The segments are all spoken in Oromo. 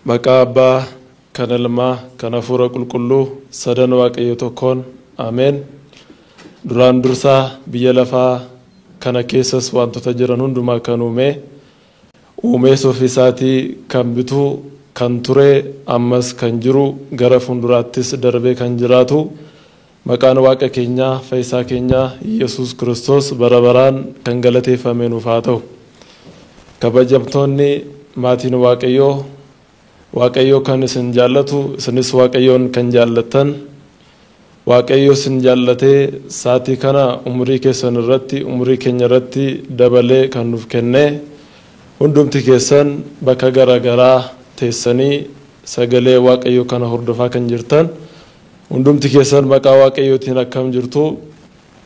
Maqaa Abbaa, kan Ilmaa, kan Hafuura Qulqulluu, sadan Waaqayyo tokkoon. Ameen. Duraan dursaa biyya lafaa kana keessas wantoota jiran hundumaa kan uumees ofii isaatii kan bituu, kan ture, ammas kan jiru, gara fuulduraattis darbee kan jiraatu, maqaan Waaqa keenyaa, Fayyisaa keenyaa Yesuus Kiristoos bara baraan kan galateeffame nuuf haa ta'u. Kabajamtoonni maatiin Waaqayyoo, Waaqayyoo kan isin jaallatu, isinis Waaqayyoon kan jaallattan, Waaqayyo isin jaallatee saatii kana umurii keessan irratti, umurii keenya irratti dabalee kan nuuf kenne, hundumti keessan bakka garaagaraa teessanii sagalee Waaqayyo kana hordofaa kan jirtan, hundumti keessan maqaa Waaqayyootiin akkam jirtu.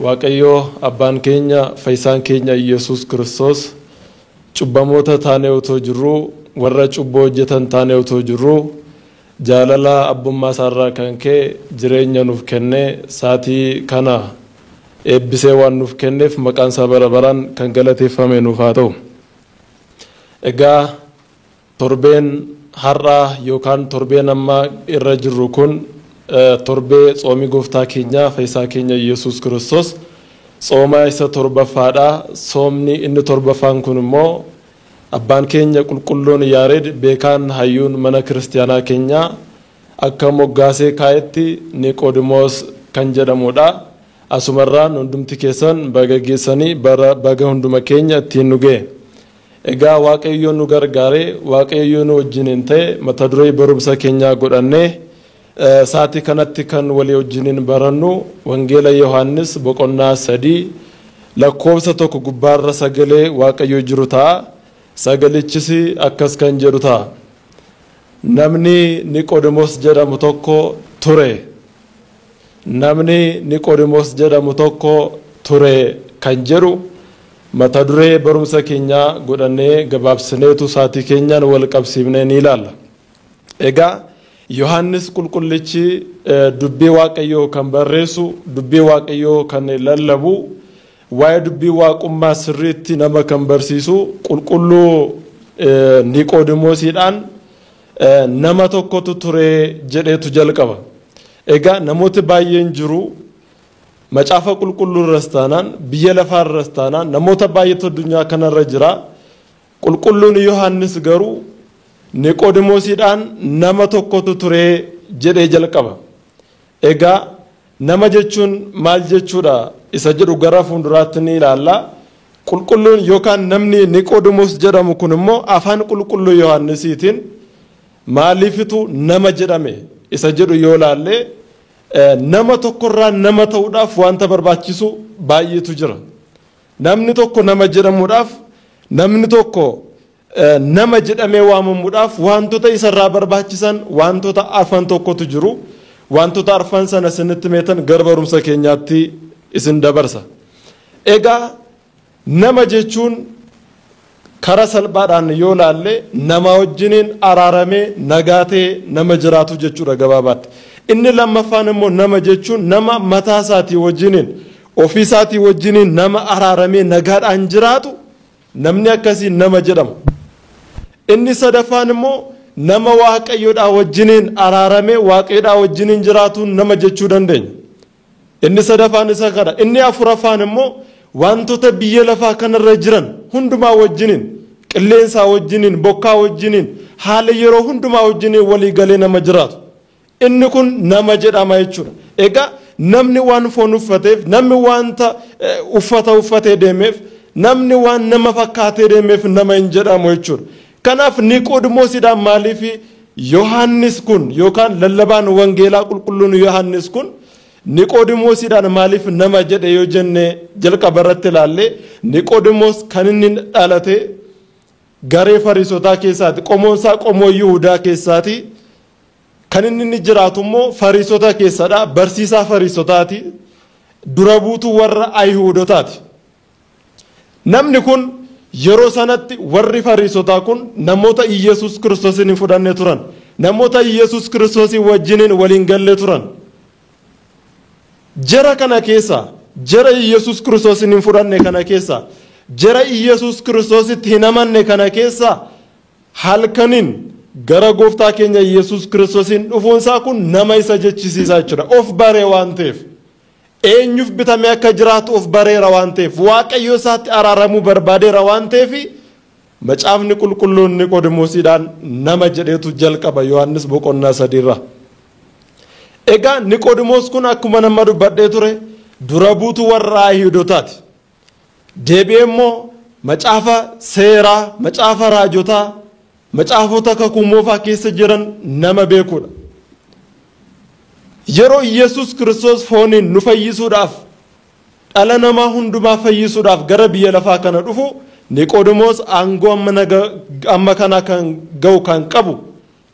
Waaqayyo abbaan keenya, Fayyisaan keenya Yesuus Kiristoos cubbamoota taanee otoo jirru, warra cubboo hojjetan taanee otoo jirru, jaalala abbummaa isaarraa kan ka'e jireenya nuuf kenne, saatii kana eebbisee waan nuuf kenneef maqaan isaa bara baraan kan galateeffame nuuf haa ta'u. Egaa torbeen har'aa yookaan torbeen amma irra jirru kun torbee xoomii gooftaa keenya, Fayyisaa keenya Yesuus Kiristoos xooma isa torbaffaadha. Soomni inni torbaffaan kun immoo abbaan keenya qulqulluun Yaareed, beekaan hayyuun mana kiristaanaa keenyaa akka moggaasee kaa'etti Niqoodimoos kan jedhamudha. Asumarraan hundumti keessan baga geessanii baga hunduma keenya ittiin nu ga'e. Egaa Waaqayyoon nu gargaaree, Waaqayyoon nu wajjiniin ta'e mata duree barumsa keenyaa godhannee saatii kanatti kan walii wajjiniin barannu Wangeela Yohaannis boqonnaa 3 lakkoofsa 1 gubbaarra sagalee Waaqayyoo jiru ta'a. Sagalichis akkas kan jedhu ta'a. Namni Niqoodimoos jedhamu tokko ture. Namni Niqoodimoos jedhamu tokko ture kan jedhu mata duree barumsa keenyaa godhannee gabaabsineetu saatii keenyaan wal qabsiifnee ni ilaalla. Egaa Yohaannis qulqullichi dubbii Waaqayyoo kan barreessu, dubbii Waaqayyoo kan lallabu, waa'ee dubbii waaqummaa sirriitti nama kan barsiisu qulqulluu Niqoodimoosiidhaan nama tokkotu ture jedheetu jalqaba. Egaa namooti baay'een jiru. Macaafa qulqulluu irras taanaan, biyya lafaa irras taanaan namoota baay'eetu addunyaa kanarra jira. Qulqulluun Yohaannis garuu Niqoodimoosiidhaan nama tokkotu ture jedhee jalqaba. Egaa nama jechuun maal jechuudha isa jedhu gara fuulduraatti ni ilaalla. Qulqulluun yookaan namni Niqoodimoos jedhamu kun immoo afaan qulqulluu Yohaannisiitiin maaliifitu nama jedhame isa jedhu yoo ilaalle nama tokkorraa nama ta'uudhaaf wanta barbaachisu baay'eetu jira. Namni tokko nama jedhamuudhaaf, namni tokko nama jedhamee waamamuudhaaf wantoota isarraa barbaachisan wantoota afaan tokkotu jiru. Wantoota arfan sana isinitti meetan gara barumsa keenyaatti isin dabarsa. Egaa nama jechuun karaa salphaadhaan yoo ilaalle nama wajjiniin araaramee nagaatee nama jiraatu jechuudha gabaabaatti. Inni lammaffaan immoo nama jechuun nama mataa isaatii wajjiniin, ofii isaatii wajjiniin nama araaramee nagaadhaan jiraatu, namni akkasii nama jedhama. Inni sadaffaan immoo nama Waaqayyoodhaa wajjiniin araaramee Waaqayyoodhaa wajjiniin jiraatu nama jechuu dandeenya. Inni sadaffaan isa kana. Inni afuraffaan immoo wantoota biyya lafaa kanarra jiran hundumaa wajjiniin, qilleensaa wajjiniin, bokkaa wajjiniin, haala yeroo hundumaa wajjiniin walii galee nama jiraatu. Inni kun nama jedhama jechuudha. Egaa namni waan foon uffateef, namni wanta uffata uffatee deemeef, namni waan nama fakkaatee deemeef nama hin jedhamu jechuudha. Kanaaf Niqoodimoosiidhaan maaliif Yohaannis kun yookaan lallabaan wangeelaa qulqulluun Yohaannis kun Niqoodimoosiidhaan maaliif nama jedhe yoo jenne jalqaba irratti ilaalle Niqoodimoos kan inni dhalate garee Fariisotaa keessaati. Qomoonsaa qomoo Yihudaa keessaati. Kan inni jiraatu immoo Fariisota keessadha. Barsiisaa Fariisotaati. Dura buutuu warra Ayihuudotaati. Namni kun yeroo sanatti warri Fariisotaa kun namoota Yesuus Kiristoosin fudhannee turan. Namoota Yesuus Kiristoosin wajjiniin waliin galle turan. Jara kana keessa, jara Yesuus Kiristoosin fudhanne kana keessa, jara Yesuus Kiristoositti hin amanne kana keessa halkanin gara gooftaa keenya Yesuus Kiristoosiin dhufuunsaa kun nama isa jechisiisaa jira. Of baree waan ta'eef eenyuuf bitamee akka jiraatu of bareera waan ta'eef waaqayyo isaatti araaramuu barbaadeera waan ta'eef macaafni qulqulluun Niqoodimoosiidhaan nama jedheetu jalqaba Yohaannis boqonnaa 3. Egaa Niqoodimoos kun akkuma nama dubbadhee ture dura buutu warra Ayihudootaati. Deebi'ee immoo macaafa seeraa, macaafa raajotaa, macaafota kakuu moofaa keessa jiran nama beekuudha. Yeroo Yesuus Kiristoos fooniin nu fayyisuudhaaf dhala namaa hundumaa fayyisuudhaaf gara biyya lafaa kana dhufu Niqoodimoos aangoo amma kana kan ga'u kan qabu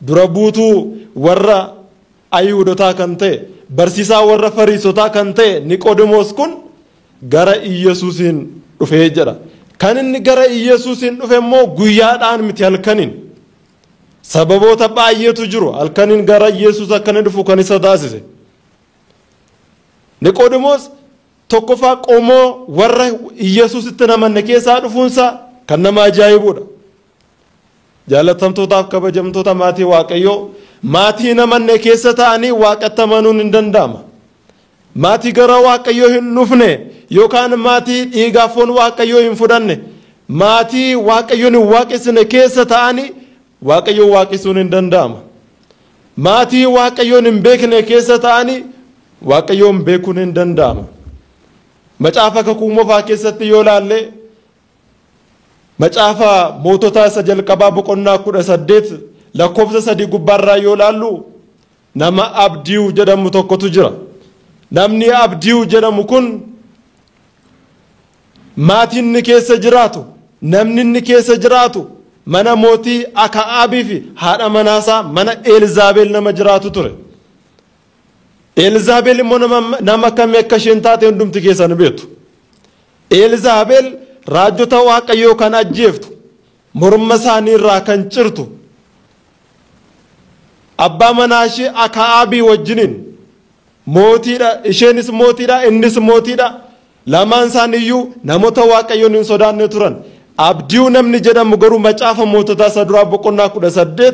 dura buutuu warra Ayihudotaa kan ta'e barsiisaa warra Fariisotaa kan ta'e Niqoodimoos kun gara Yesuusiin dhufee jedha. Kan inni gara Yesuusiin dhufe immoo guyyaadhaan miti halkaniin. Sababoota baay'eetu jiru halkaniin gara Yesuus akkana dhufu kan isa taasise. Niqoodimoos tokkoffaa qomoo warra Yesuusitti namanne keessaa dhufuunsa kan nama ajaa'ibuudha. Jaalatamtootaaf kabajamtoota maatii Waaqayyoo maatii namanne keessa ta'anii Waaqatti amanuun hin danda'ama. Maatii gara Waaqayyoo hin dhufne yookaan maatii dhiigaa foon Waaqayyoo hin fudhanne maatii Waaqayyoon hin waaqessine keessa ta'anii Waaqayyoo waaqessuun hin danda'ama. Maatii Waaqayyoon hin beekne keessa ta'anii Waaqayyoon beekuun hin danda'ama. Macaafa kakuu moofaa keessatti yoo laalle macaafa moototaa isa jalqabaa boqonnaa 18 lakkoofsa 3 gubbaarraa yoo laallu nama Abdiyuu jedhamu tokkotu jira. Namni Abdiyuu jedhamu kun maatiin inni keessa jiraatu, namni inni keessa jiraatu mana mootii Akaabii fi haadha manaasaa mana Elzaabel nama jiraatu ture. Elzaabel immoo nama kamii akka isheen taate hundumti keessan beektu. Elzaabel raajota Waaqayyoo kan ajjeeftu, morma isaanii irraa kan cirtu, abbaa manaa ishee Akaabii wajjiniin mootiidha, isheenis mootiidha, innis mootiidha. Lamaan isaaniiyyuu namoota Waaqayyoon hin sodaanne turan. Abdiyuu namni jedhamu garuu macaafa moototaa isa duraa boqonnaa 18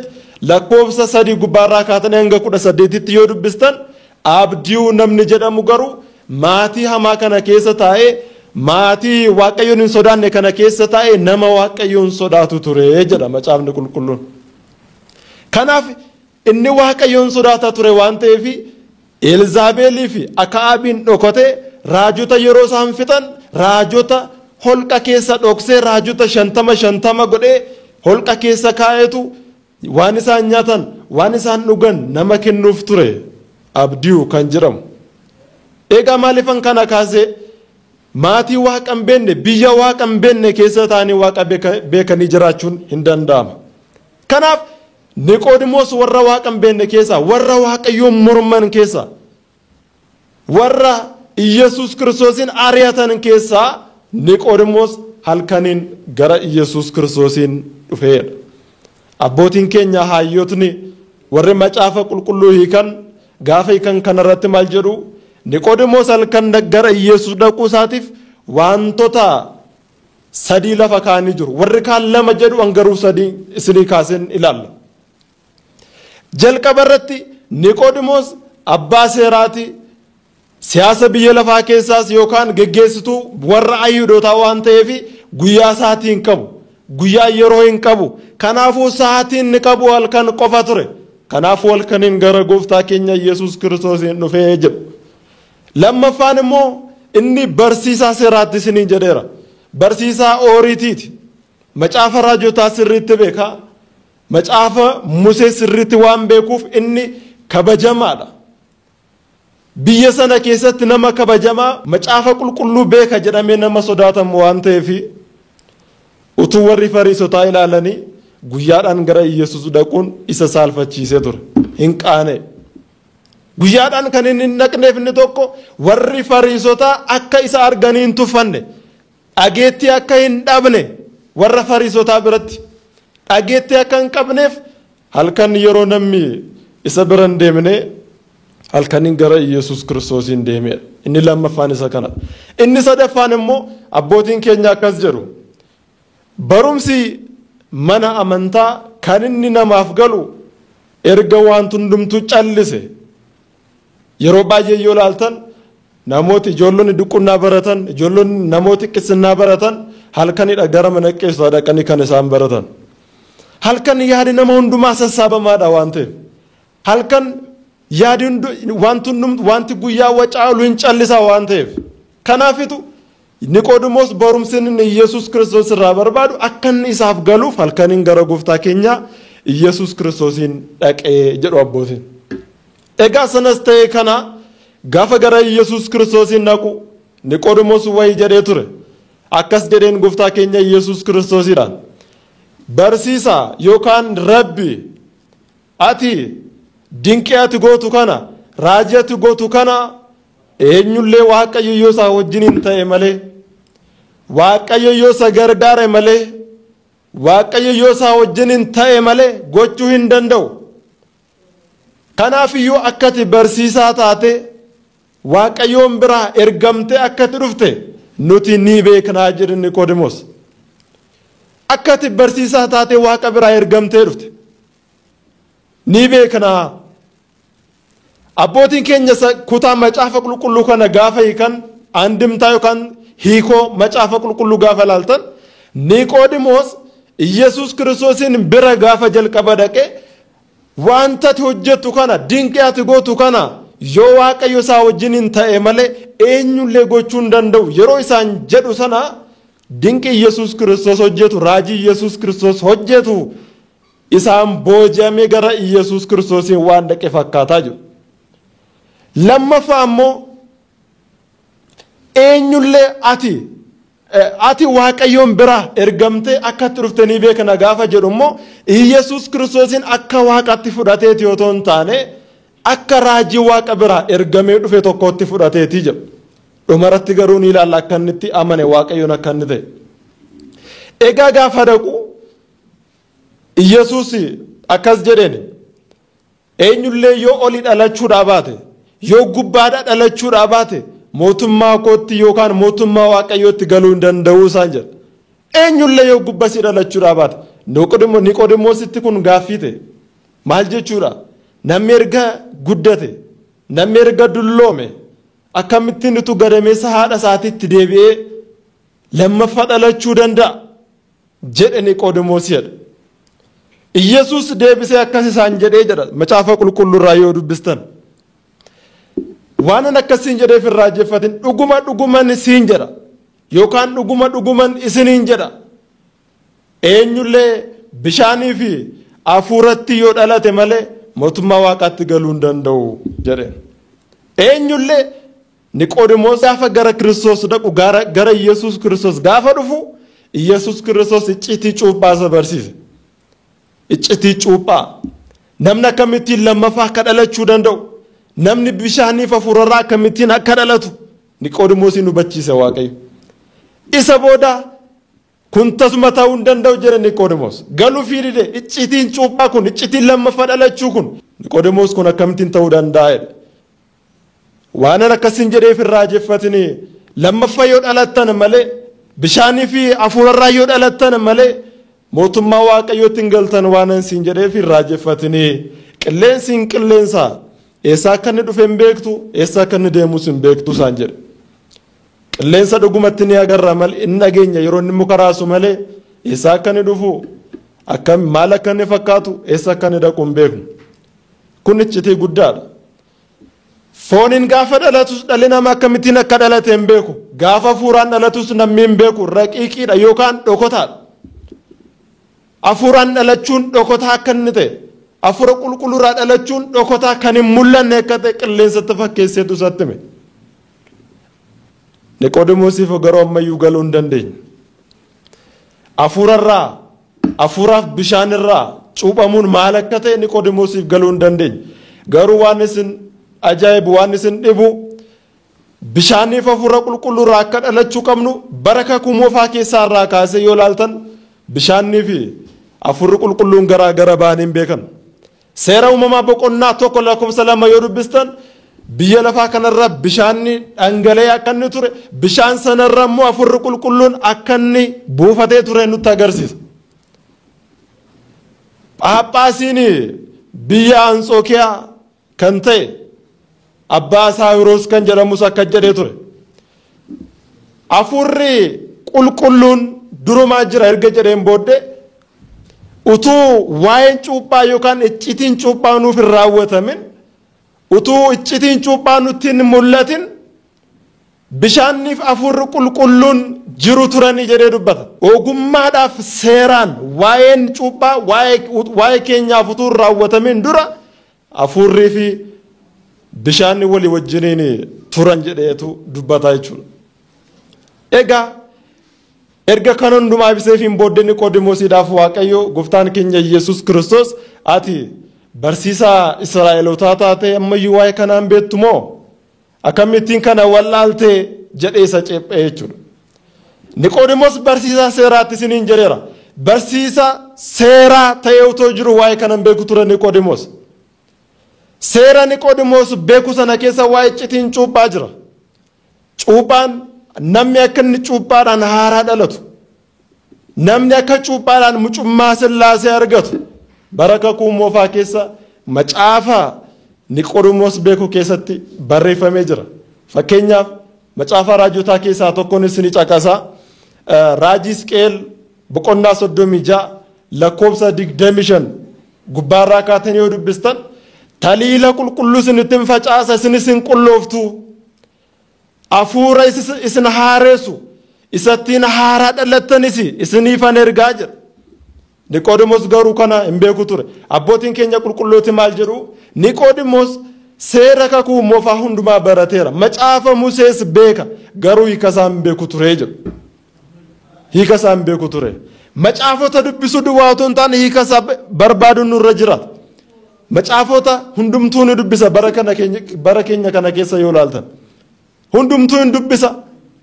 lakkoofsa 3 gubbaarraa kaatanii hanga 18tti yoo dubbistan Abdiyuu namni jedhamu garuu maatii hamaa kana keessa taa'ee maatii Waaqayyoon hin sodaanne kana keessa taa'ee nama Waaqayyoon sodaatu ture jedha macaafni qulqulluun. Kanaaf inni Waaqayyoon sodaata ture waan ta'eef Elzaabelii fi Akaabiin dhokatee raajota yeroo isaan fixan raajota holqa keessa dhoksee raajota 50 godhee holqa keessa kaa'etu waan isaan nyaatan waan isaan dhugan nama kennuuf ture Abdiyuu kan jedhamu. Egaa maaliifan kana kaasee maatii Waaqa hin beekne biyya Waaqa hin beekne keessa taa'anii Waaqa beekanii jiraachuun hin danda'ama. Kanaaf Niqoodimoos warra Waaqa hin beekne keessa warra Waaqayyoon morman keessa warra Yesuus Kiristoosiin ari'atan keessa Niqoodimoos halkaniin gara Yesuus Kiristoosiin dhufeedha. Abbootiin keenya hayyootni warri macaafa qulqulluu hiikan gaafa hiikan kanarratti maal jedhu Niqoodimoos halkan gara Yesuus dhaquu isaatiif wantoota sadii lafa kaanii jiru. Warri kaan lama jedhu angaruu sadii isinii kaaseen ilaalla. Jalqaba irratti Niqoodimoos abbaa seeraati. Siyaasa biyya lafaa keessaas yookaan geggeessituu warra Ayihudootaa waan ta'eef guyyaa isaatii hin qabu. Guyyaa yeroo hin qabu. Kanaafuu sa'aatiin inni qabu halkan qofa ture. Kanaafuu halkaniin gara gooftaa keenya Yesuus Kiristoosiin dhufee jedhu. Lammaffaan immoo inni barsiisaa seeraatti isinii jedheera. Barsiisaa ooriitiiti. Macaafa raajotaa sirriitti beeka. Macaafa Musee sirriitti waan beekuuf inni kabajamaadha. Biyya sana keessatti nama kabajamaa macaafa qulqulluu beeka jedhamee nama sodaatamu waan ta'eef utuu warri Fariisotaa ilaalanii guyyaadhaan gara Yesuus dhaquun isa saalfachiisee ture. Hin qaane. Guyyaadhaan kan inni dhaqneef inni tokko warri Fariisotaa akka isa arganii hin tuffanne dhageettii akka hin dhabne warra Fariisotaa biratti dhageettii akka hin qabneef halkan yeroo namni isa bira hin deemne halkaniin gara Yesuus Kiristoosiin deemee inni lammaffaan isa kana. Inni sadaffaan immoo abbootiin keenya akkas jedhu barumsi mana amantaa kan inni namaaf galu erga waan hundumtu callise yeroo baay'ee yoo laaltan namooti ijoollonni duqunnaa baratan ijoollonni namooti qisinnaa baratan halkanidha gara mana qeessaa dhaqanii kan isaan baratan halkan yaadi nama hundumaa sassaabamaadha waan ta'eef halkan yaadi wanti guyyaa wacaalu hin callisaa waan ta'eef kanaafitu Niqoodimoos barumsinni Yesuus Kiristoos irraa barbaadu akka inni isaaf galuuf halkaniin gara gooftaa keenya Yesuus Kiristoosiin dhaqee jedhu abbootiin. Egaa sanas ta'e kana gaafa gara Yesuus Kiristoosiin dhaqu Niqoodimoos wayii jedhee ture. Akkas jedheen gooftaa keenya Yesuus Kiristoosiidhaan. Barsiisaa yookaan rabbi ati dinqii ati gootu kana raajii ati gootu kana eenyullee waaqayyo yoo isaa wajjiniin ta'e malee waaqayyo yoo isa gargaare malee waaqayyo yoo isaa wajjiniin ta'e malee gochuu hin danda'u. Kanaaf iyyuu akkati barsiisaa taate waaqayyoon biraa ergamte akkati dhufte nuti ni beeknaa jedhe Niqoodimoos. Akkati barsiisaa taate waaqa biraa ergamtee dhufte ni beeknaa. Abbootiin keenya kutaa macaafa qulqulluu kana gaafa hiikan andimtaa yookaan hiikoo macaafa qulqulluu gaafa laaltan Niqoodimoos Yesuus Kiristoosiin bira gaafa jalqaba dhaqe wanta ati hojjettu kana dinqii ati gootu kana yoo waaqayyo isaa wajjiniin ta'e malee eenyullee gochuu hin danda'u yeroo isaan jedhu sana dinqii Yesuus Kiristoos hojjetu raajii Yesuus Kiristoos hojjetu isaan booji'amee gara Yesuus Kiristoosiin waan dhaqe fakkaataa jiru. Lammaffaa ammoo eenyullee ati waaqayyoon biraa ergamtee akkatti dhuftanii beekna gaafa jedhu immoo Yesuus Kiristoosiin akka waaqatti fudhateeti yoo ta'u hin taane akka raajii waaqa biraa ergamee dhufe tokkotti fudhateeti jedhu. Dhumarratti garuu ni ilaalla akka inni itti amane waaqayyoon akka inni ta'e. Egaa gaafa dhaqu Yesuus akkas jedheen eenyullee yoo olii dhalachuudhaa baate yoo gubbaadhaa dhalachuudhaa baate mootummaa kootti yookaan mootummaa waaqayyootti galuu hin danda'u isaan jedha. Eenyullee yoo gubbasii dhalachuudhaa baate Niqoodimoositti kun gaaffii ta'e maal jechuudha? Namni erga guddate namni erga dulloome akkamittiin utuu gadameessa haadha isaatiitti deebi'ee lammaffaa dhalachuu danda'a jedhe Niqoodimoos jedha. Yesuus deebisee akkas isaan jedhee jedha macaafa qulqulluurraa yoo dubbistan. Waan akkasiin jedheef irraa jeffatin dhuguman isiin jedha yookaan dhuguman isiniin jedha eenyullee bishaanii fi hafuuratti yoo dhalate malee mootummaa waaqaatti galuu hin danda'u jedhe. Eenyullee Niqoodimoos gaafa gara Kiristoos dhaqu gara Yesuus Kiristoos gaafa dhufu Yesuus Kiristoos icciitii cuuphaa isa barsiise. Icciitii cuuphaa namni akkamittiin lammaffaa akka dhalachuu danda'u namni bishaaniif hafuurarraa akkamittiin akka dhalatu Niqoodimoosiin hubachiise waaqayyo. Isa booda kun tasuma ta'uu hin danda'u jedhe Niqoodimoos. Galuu fi dide icciitiin cuuphaa kun icciitiin lammaffaa dhalachuu kun Niqoodimoos kun akkamittiin ta'uu danda'a jedhe. Waan akkasiin jedheef irraa jeffatini lammaffaa yoo dhalattan malee bishaanii fi hafuurarraa yoo dhalattan malee mootummaa waaqayyootti hin galtan waan siin jedheef irraa jeffatini qilleensa eessaa akka inni dhufe hin beektu eessaa akka inni deemus hin beektu isaan jedhe. Qilleensa dhugumatti ni agarra malee inni dhageenya yeroo inni muka raasu malee eessaa akka inni dhufu maal akka inni fakkaatu eessaa akka inni dhaqu hin beeknu. Kun icciitii guddaadha. Fooniin gaafa dhalatus dhalli namaa akkamittiin akka dhalate hin beeku. Gaafa hafuuraan dhalatus namni hin beeku raqiiqiidha yookaan dhokotaadha. Hafuuraan dhalachuun dhokotaa akka inni ta'e hafuura qulqulluurraa dhalachuun dhokotaa kan hin mul'anne akka ta'e qilleensatti fakkeesseetu isatti hime. Niqoodimoosiif garuu ammayyuu galuu hin dandeenye. Hafuuraaf bishaanirraa cuuphamuun maal akka ta'e Niqoodimoosiif galuu hin dandeenye. Garuu waan isin ajaa'ibu waan isin dhibu bishaaniif hafuura qulqulluurraa akka dhalachuu qabnu baraka kumoofaa keessaa irraa kaasee yoo laaltan bishaanii fi hafuurri qulqulluun garaa gara ba'anii hin beekan. Seera uumamaa boqonnaa 1:2 yoo dubbistan biyya lafaa kanarra bishaanni dhangala'ee akka inni ture bishaan sanarra immoo hafuurri qulqulluun akka inni buufatee ture nutti agarsiisa. Phaaphaasiin biyya Anxookiyaa kan ta'e abbaa Saawiroos kan jedhamus akka jedhee ture. Hafuurri qulqulluun durumaa jira erga jedheen booddee utuu waa'een cuuphaa yookaan iccitiin cuuphaa nuuf hin raawwatamin utuu iccitiin cuuphaa nutti hin mul'atin bishaanniif hafuurri qulqulluun jiru turanii jedhee dubbata. Ogummaadhaaf seeraan waa'een cuuphaa waa'ee keenyaaf utuu hin raawwatamin dura hafuurrii fi bishaanni walii wajjiniin turan jedheetu dubbata jechuudha. Egaa erga kan hundumaa biseefiin booddee Niqoodimoosiidhaaf Waaqayyo gooftaan keenya Yesuus Kiristoos ati barsiisaa Israa'elootaa taatee ammayyuu waa'ee kanaan beektu moo akkamittiin kana wallaaltee jedhee isa ceephee jechuudha. Niqoodimoos barsiisaa seeraatti isiniin jedheera. Barsiisaa seeraa ta'ee utoo jiru waa'ee kanaan beeku ture Niqoodimoos. Seera Niqoodimoos beeku sana keessa waa'ee iccitiin cuuphaa jira. Cuuphaan namni akka inni cuuphaadhaan haaraa dhalatu. Namni akka cuuphaadhaan mucummaa Sillaasee argatu. Bara kakuu moofaa keessa macaafa Niqoodimoos beeku keessatti barreeffamee jira. Fakkeenyaaf macaafa raajotaa keessaa tokkoon isin caqasaa. Raajii Hisqeel boqonnaa 36 lakkoofsa 25 gubbaarraa kaatanii yoo dubbistan taliila qulqulluu isinitti hin facaasa isin qullooftu. Hafuura isin haaressu isattiin haaraa dhalattanis isiniifan ergaa jira. Niqoodimoos garuu kana hin beeku ture. Abbootiin keenya qulqullooti maal jedhu? Niqoodimoos seera kakuu moofaa hundumaa barateera. Macaafa Musees beeka garuu hiika isaa hin beeku ture jedhu. Hiika isaa hin beeku ture. Macaafota dubbisuu duwwaa otoo hin taane hiika isaa barbaaduun nurra jira. Macaafota hundumtuu ni dubbisa bara keenya kana keessa yoo ilaaltan. Hundumtuu hin dubbisa.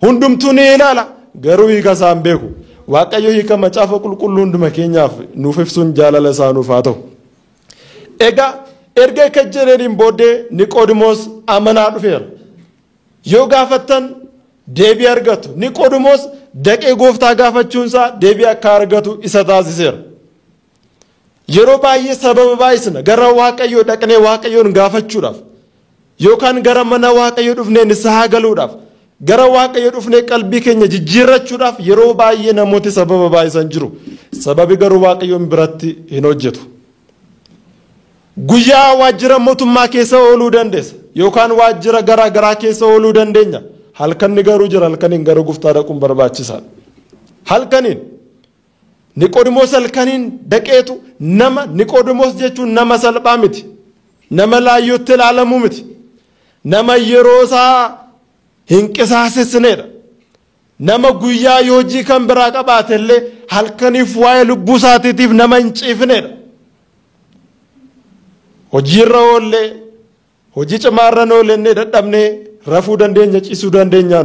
Hundumtuu ni ilaala. Garuu hiika isaa hin beeku. Waaqayyo hiika macaafa qulqulluu hunduma keenyaaf nuuf ibsuun jaalala isaa nuuf haa ta'u. Egaa erga akka jedheen booddee Niqoodimoos amanaa dhufeera. Yoo gaafattan deebii argatu. Niqoodimoos daqee gooftaa gaafachuunsaa deebii akka argatu isa taasiseera. Yeroo baay'ee sababa baay'isna gara Waaqayyoo dhaqnee Waaqayyoon gaafachuudhaaf yookaan gara mana Waaqayyoo dhufnee nisahaa galuudhaaf gara Waaqayyoo dhufnee qalbii keenya jijjiirrachuudhaaf yeroo baay'ee namooti sababa baay'isan jiru. Sababi garuu Waaqayyoon biratti hin hojjetu. Guyyaa waajjira mootummaa keessa ooluu dandeessa yookaan waajjira garaa garaa keessa ooluu dandeenya. Halkanni garuu jira halkaniin gara gooftaa dhaquun barbaachisaadha. Halkaniin Niqoodimoos halkaniin dhaqeetu nama Niqoodimoos jechuun nama salphaa miti. Nama laayyootti ilaalamuu miti. Nama yeroo isaa hin qisaasesneedha. Nama guyyaa yoo hojii kan biraa qabaate illee halkaniif waa'ee lubbuu isaatiitiif nama hin ciifneedha. Hojiirra oollee hojii cimaarra oollee dadhabnee rafuu dandeenya ciisuu dandeenya.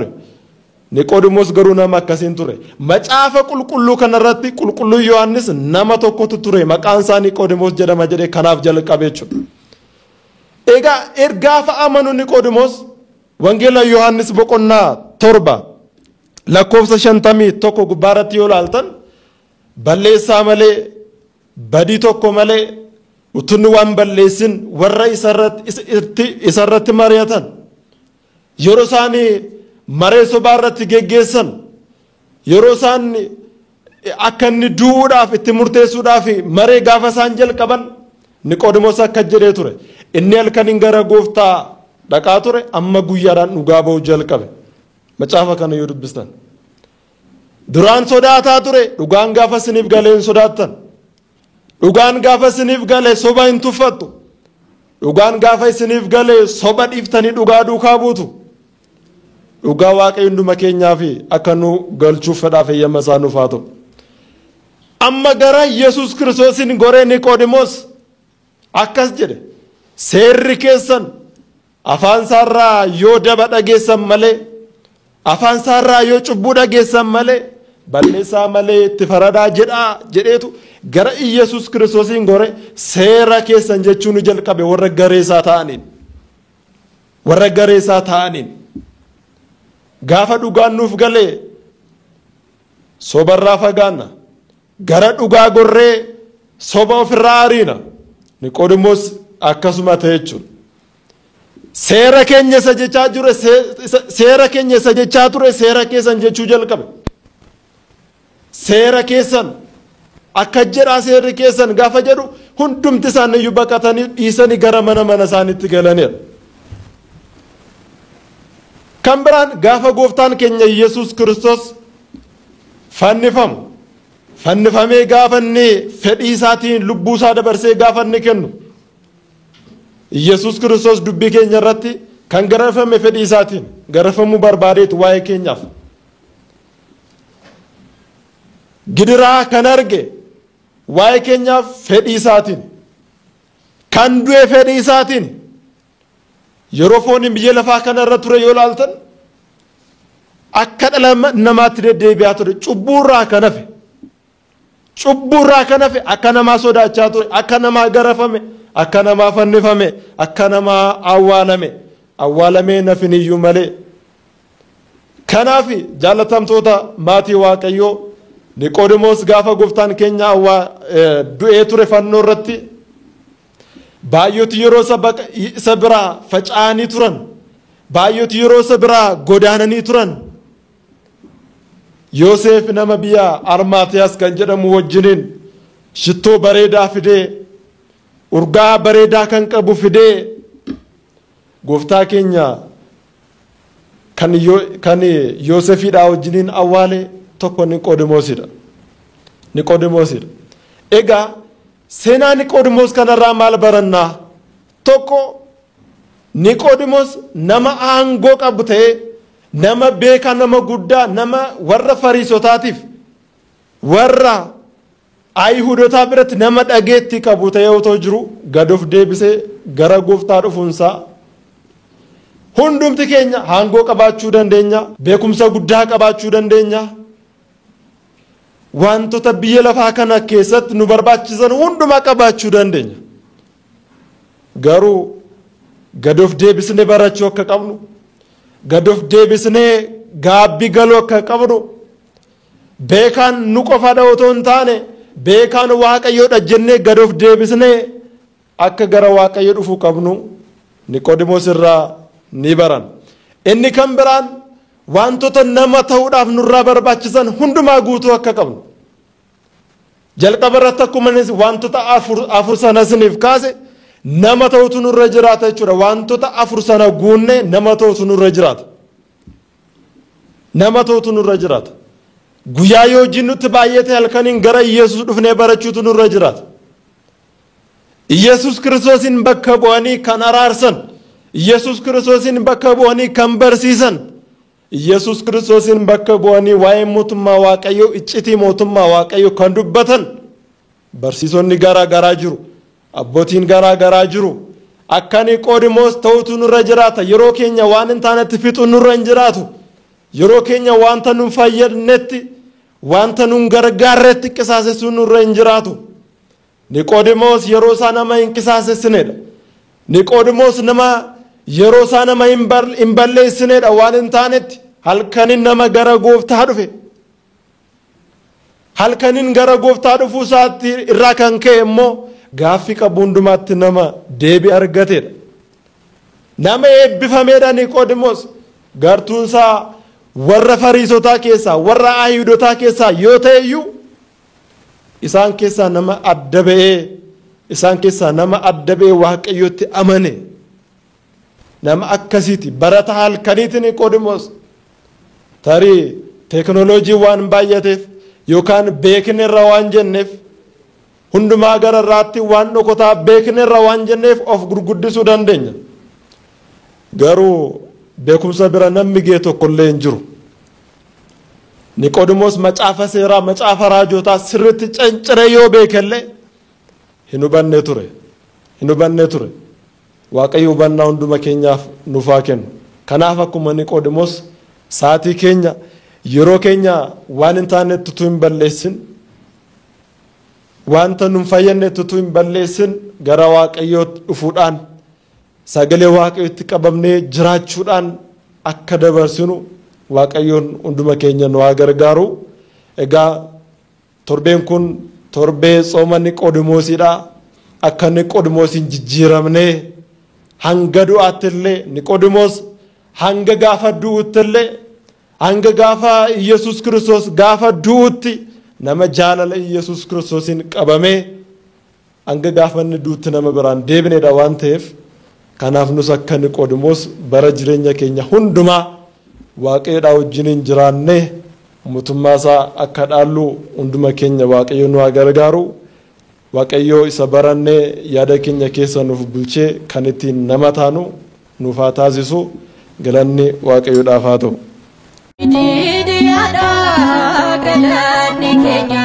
Niqoodimoos garuu nama akkasiin ture. Macaafa qulqulluu kanarratti qulqulluu Yohaannis nama tokkotu ture. Maqaan isaa Niqoodimoos jedhama jedhee kanaaf jalqabe jechuudha. Egaa ergaafa amanu Niqoodimoos wangeela Yohaannis boqonnaa 7 lakkoofsa 51 gubbaarratti yoo ilaaltan balleessaa malee badii tokko malee utunni waan balleessin warra isarratti mari'atan yeroo isaanii maree sobaa irratti geggeessan yeroo isaan akka inni du'uudhaaf itti murteessuudhaaf maree gaafa isaan jalqaban Niqoodimoos akka jedhee ture. Inni halkaniin gara gooftaa dhaqaa ture amma guyyaadhaan dhugaa ba'uu jalqabe. Macaafa kana yoo dubbistan. Duraan sodaataa ture dhugaan gaafa isiniif galee hin sodaattan. Dhugaan gaafa isiniif galee soba hin tuffattu. Dhugaan gaafa isiniif galee soba dhiiftanii dhugaa duukaa buutu. Dhugaa Waaqayyo hunduma keenyaaf akka nu galchuuf fedhaaf eeyyama isaa nuuf haa ta'u. Amma gara Yesuus Kiristoosiin goree Niqoodimoos akkas jedhe. Seerri keessan afaan isaarraa yoo daba dhageessan malee afaan isaarraa yoo cubbuu dhageessan malee balleessaa malee itti faradaa jedheetu gara Yesuus Kiristoosiin gore seera keessan jechuun jalqabe warra gareessaa ta'aniin gaafa dhugaan nuuf galee sobarraa fagaanna gara dhugaa gorree soba ofirraa ariina. Niqoodimoos akkasuma ta'e jechuudha. Seera keenya isa jechaa ture seera keenya isa jechaa ture seera keessan jechuu jalqabe. Seera keessan akka jedhaa seerri keessan gaafa jedhu hundumti isaanii baqatanii dhiisanii gara mana isaaniitti galaniidha. Kan biraan gaafa gooftaan keenya Yesuus Kiristoos fannifamee gaafa inni fedhii isaatiin lubbuu isaa dabarsee gaafa inni kennu Yesuus Kiristoos dubbii keenya irratti kan garafame fedhii isaatiin garafamuu barbaadeetu waa'ee keenyaaf. Gidiraa kan arge waa'ee keenyaaf fedhii isaatiin kan du'e fedhii isaatiin yeroo fooniin biyya lafaa kanarra ture yoo ilaaltan akka dhala namaatti deddeebi'aa ture cubbuurraa kan hafe akka namaa sodaachaa ture akka namaa garafame akka namaa fannifame akka namaa awwaalamee nafiniyyuu malee. Kanaaf jaalatamtoota maatii Waaqayyoo Niqoodimoos gaafa gooftaan keenya du'ee ture fannoo irratti baay'ooti yeroo isa biraa faca'anii turan baay'ooti yeroo isa biraa godaananii turan Yoosef nama biyya Armaatiyaas kan jedhamu wajjiniin shittoo bareedaa fidee urgaa bareedaa kan qabu fidee gooftaa keenya kan Yoosefiidhaa wajjiniin awwaale tokko Niqoodimoosidha. Egaa seenaa Niqoodimoos kanarraa maal barannaa? Tokko Niqoodimoos nama aangoo qabu ta'ee nama beekaa nama guddaa nama warra Fariisotaatiif warra Ayihuudotaa biratti nama dhageettii qabu ta'ee otoo jiru gad of deebisee gara gooftaa dhufuunsaa. Hundumti keenya aangoo qabaachuu dandeenya, beekumsa guddaa qabaachuu dandeenya. Wantoota biyya lafaa kana keessatti nu barbaachisan hundumaa qabaachuu dandeenya. Garuu gad of deebisnee barachuu akka qabnu, gad of deebisnee gaabbii galuu akka qabnu, beekaan nu qofaadha otoo hin taane beekaan Waaqayyoodha jennee gad of deebisnee akka gara Waaqayyoo dhufuu qabnu Niqoodimoos irraa ni baran. Inni kan biraan wantoota nama ta'uudhaaf nurraa barbaachisan hundumaa guutuu akka qabnu. Jalqaba irratti akkuma wantoota afur sana isiniif kaase nama ta'utu nurra jiraata jechuudha. Wantoota afur sana guunnee nama ta'utu nurra jiraata. Guyyaa yoo jinnutti baay'ate halkaniin gara Yesuus dhufnee barachuutu nurra jiraata. Yesuus Kiristoosin bakka bu'anii kan araarsan, Yesuus Kiristoosin bakka bu'anii kan barsiisan, Yesuus Kiristoosin bakka bu'anii waa'ee mootummaa Waaqayyoo iccitii mootummaa Waaqayyoo kan dubbatan barsiisonni garaa garaa jiru. Abbootiin garaa garaa jiru. Akka Niqoodimoos ta'utu nurra jiraata. Yeroo keenya waan hin taanetti fixu nurra hin jiraatu. Yeroo keenya wanta nun fayyadnetti wanta nun gargaarretti qisaasessu nurra hin jiraatu. Niqoodimoos yeroo isaa nama hin qisaasessinedha. Niqoodimoos nama yeroo isaa nama hin balleessinedha waan hin taanetti halkanin nama gara gooftaa dhufe. Halkanin gara gooftaa dhufuu isaatti irraa kan ka'e immoo gaaffii qabu hundumaatti nama deebii argatedha. Nama eebbifameedha Niqoodimoos. Gartuunsaa warra Fariisotaa keessaa warra Ayihuudotaa keessaa yoo ta'eyyuu isaan keessaa nama adda ba'ee Waaqayyotti amane. Nama akkasiiti barata halkaniiti Niqoodimoos. Tarii teekinooloojii waan baay'ateef yookaan beeknerra waan jenneef hundumaa gararraatti waan dhokotaa beeknerra waan jenneef of gurguddisuu dandeenya. Garuu beekumsa bira namni ga'e tokkollee hin jiru. Niqoodimoos macaafa seeraa macaafa raajotaa sirriitti canciree yoo beekellee hin hubanne ture. Waaqayyo hubannaa hunduma keenyaaf nuuf haa kennu. Kanaaf akkuma Niqoodimoos saatii keenya yeroo keenya waan hin taanetti utuu hin balleessin wanta nun fayyadnetti utuu hin balleessin gara Waaqayyoo dhufuudhaan sagalee Waaqayyootti qabamnee jiraachuudhaan akka dabarsinu Waaqayyoon hunduma keenya nu haa gargaaru. Egaa torbeen kun torbee sooma Niqoodimoosiidha akka Niqoodimoosiin jijjiiramne hanga du'aattillee Niqoodimoos hanga gaafa du'uttillee hanga gaafa Yesus Kiristoos gaafa du'utti nama jaalala Yesus Kiristoosin qabame hanga gaafa inni du'utti nama biraan deebinedha waan ta'eef kanaaf nus akka Niqoodimoos bara jireenya keenya hundumaa Waaqayyoodhaa wajjiniin jiraanne mootummaa isaa akka dhaallu hunduma keenya Waaqayyo nu gargaaru Waaqayyo isa barannee yaada keenya keessa nuuf bulchee kan ittiin nama taanu nuuf haa taasisu galanni Waaqayyoodhaaf haa ta'u. Galanni keenya